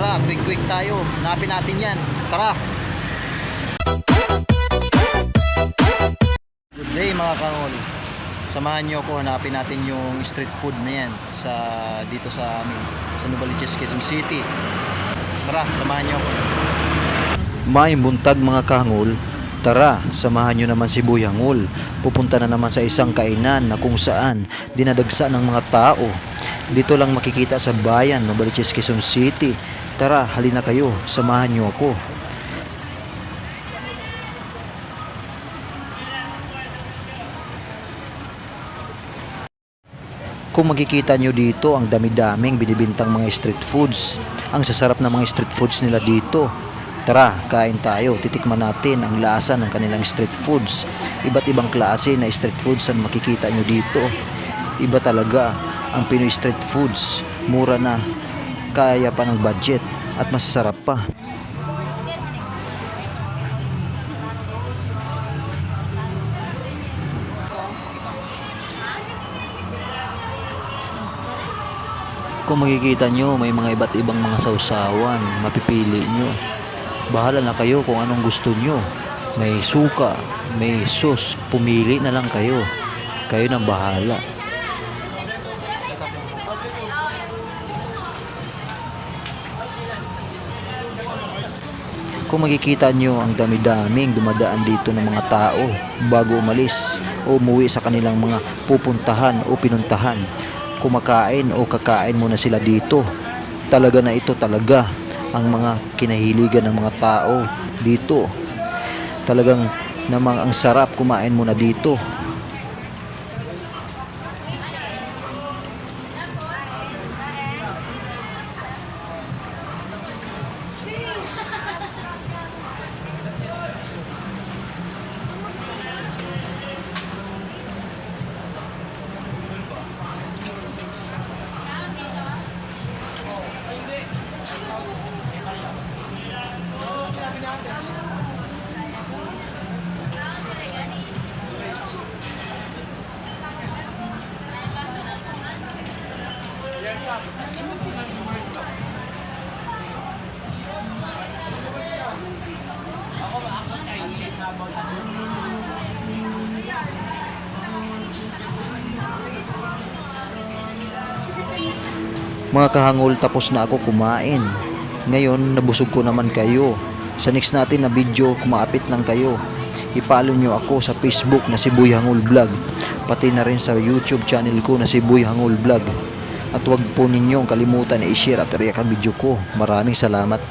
tara, quick tayo. Hanapin natin yan. Tara. Good day mga kangol. Samahan nyo ako, hanapin natin yung street food na yan dito sa amin, sa Novaliches, Quezon City. Tara, samahan nyo ako. May buntag mga kangol. Tara, samahan nyo naman si Boy Hangul. Pupunta na naman sa isang kainan na kung saan dinadagsa ng mga tao. Dito lang makikita sa bayan, Novaliches, Quezon City. Tara, halina kayo, samahan nyo ako. Kung makikita nyo dito, ang dami-daming binibintang mga street foods. Ang sasarap na mga street foods nila dito. Tara, kain tayo. Titikman natin ang lasa ng kanilang street foods. Iba't ibang klase na street foods ang makikita nyo dito. Iba talaga ang Pinoy street foods. Mura na, kaya pa ng budget, at masasarap pa. Kung makikita nyo, may mga iba't ibang mga sausawan. Mapipili nyo. Bahala na kayo kung anong gusto nyo. May suka, may sauce. Pumili na lang kayo. Kayo nang bahala. Kung makikita nyo, ang dami-daming dumadaan dito ng mga tao bago umalis o umuwi sa kanilang mga pupuntahan o pinuntahan. Kumakain o kakain muna sila dito. Talaga na ito talaga ang mga kinahiligan ng mga tao dito. Talagang namang ang sarap kumain muna dito. Mga kahangol, tapos na ako kumain. Ngayon, nabusog ko naman kayo. Sa next natin na video, kumapit lang kayo. I-follow nyo ako sa Facebook na si Boy Hangul Vlog. Pati na rin sa YouTube channel ko na si Boy Hangul Vlog. At huwag po ninyong kalimutan na i-share at i-react ang video ko. Maraming salamat.